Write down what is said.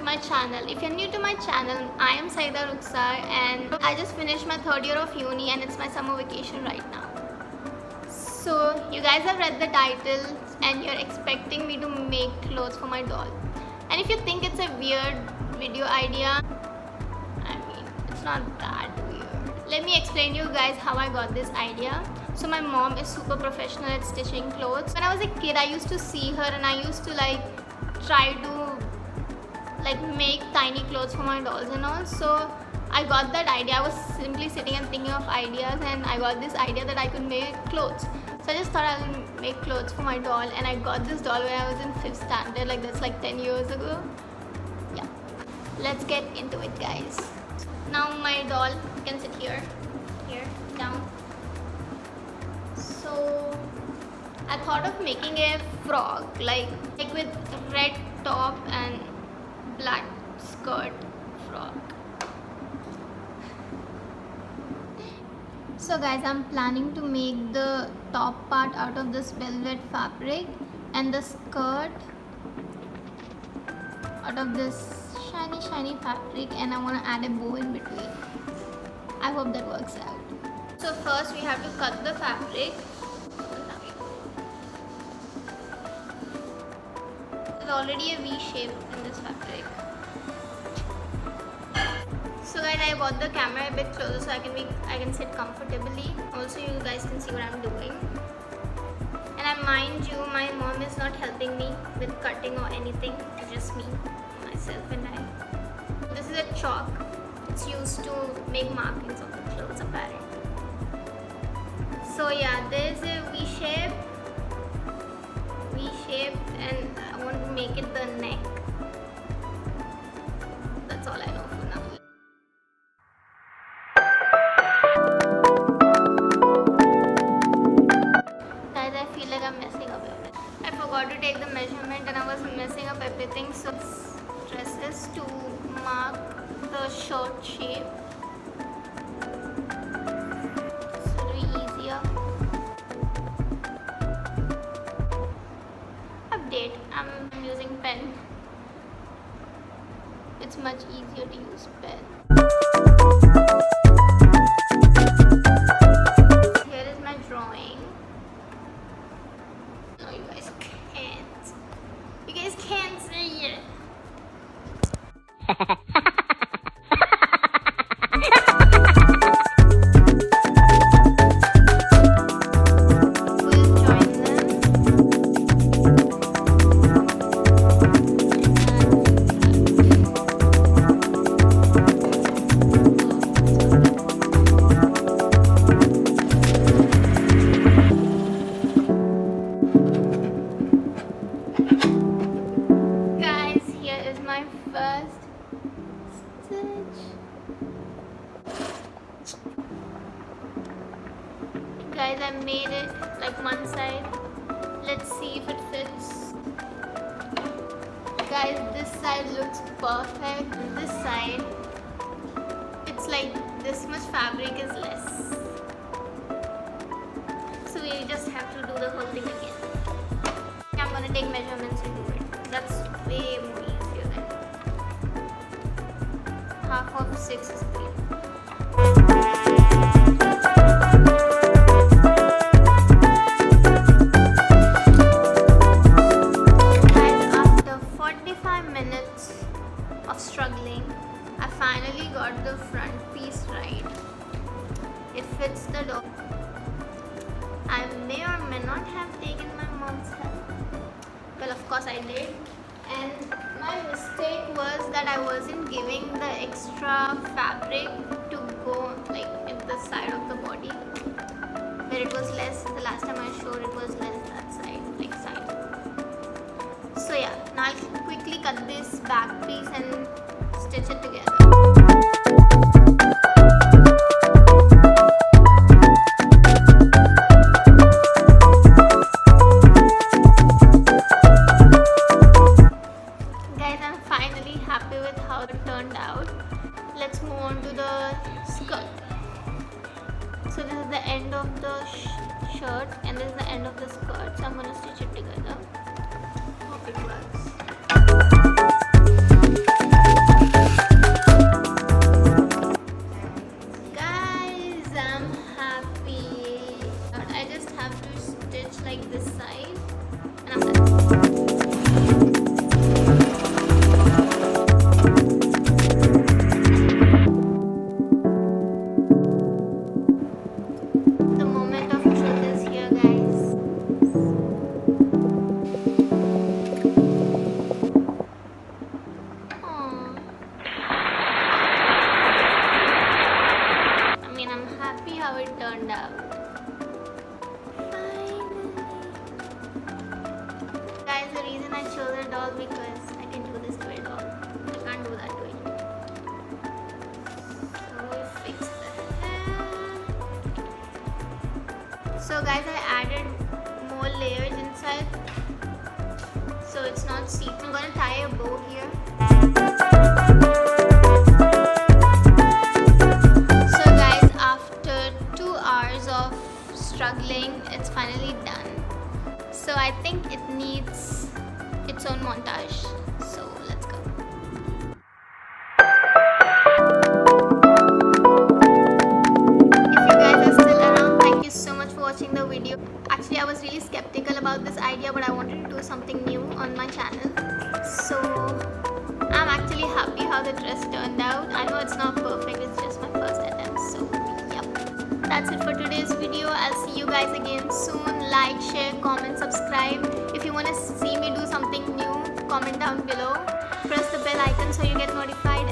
my channel. If you're new to my channel, I am Sara'S and I just finished my third year of uni and it's my summer vacation right now. So you guys have read the title and you're expecting me to make clothes for my doll. And if you think it's a weird video idea, I mean, it's not that weird. Let me explain to you guys how I got this idea. So my mom is super professional at stitching clothes. When I was a kid, I used to see her and I used to try to make tiny clothes for my dolls and all. So I got that idea. I was simply sitting and thinking of ideas and I got this idea that I could make clothes. So I just thought I'll make clothes for my doll, and I got this doll when I was in 5th standard, that's 10 years ago. Yeah, let's get into it, guys. Now my doll can sit here, down. So I thought of making a frog, like with red top and black skirt frog. So guys, I'm planning to make the top part out of this velvet fabric and the skirt out of this shiny fabric, and I want to add a bow in between. I hope that works out. So first we have to cut the fabric. There's already a V shape in this fabric. So guys, I brought the camera a bit closer so I can sit comfortably. Also, you guys can see what I'm doing. And mind you, my mom is not helping me with cutting or anything. It's just me, myself, and I. This is a chalk. It's used to make markings of the clothes, apparently. So yeah, there's a V shape, and I want to make it the neck. That's all I know for now. Guys, I feel like I'm messing up everything. I forgot to take the measurement and I was messing up everything. So dresses to mark the shirt shape. This will be easier. Update. I'm using pen. It's much easier to use pen. Here is my drawing. No, you guys can't. You guys can't see it. We'll join them. Guys, here is my first stitch. Guys, I made it one side. Let's see if it fits. Guys, this side looks perfect. This side, it's this much fabric is less. So we just have to do the whole thing again. I'm gonna take measurements and do it. That's way more easier than half of 6 is 3. Guys, after 45 minutes of struggling, I finally got the front piece right. It fits the doll. I may or may not have taken my mom's help. Well, of course I did. And my mistake was that I wasn't giving the extra fabric to go in the side of the body where it was less. The last time I showed it was less that side, side. So yeah, now I'll quickly cut this back piece and stitch it together. Let's move on to the skirt. So this is the end of the shirt and this is the end of the skirt. So I'm going to stitch it together. Hope it works. So guys, I added more layers inside so it's not see-through. I'm gonna tie a bow here. So guys, after 2 hours of struggling, it's finally done. So I think it needs its own montage. So let's go. If you guys are still around, thank you so much for watching the video. Actually, I was really skeptical about this idea, but I wanted to do something new on my channel. So I'm actually happy how the dress turned out. I know it's not perfect, it's just my first attempt. So yep, that's it for today's video. I'll see you guys again soon. Like, share, comment, subscribe. If you want to see me do something new, comment down below. Press the bell icon so you get notified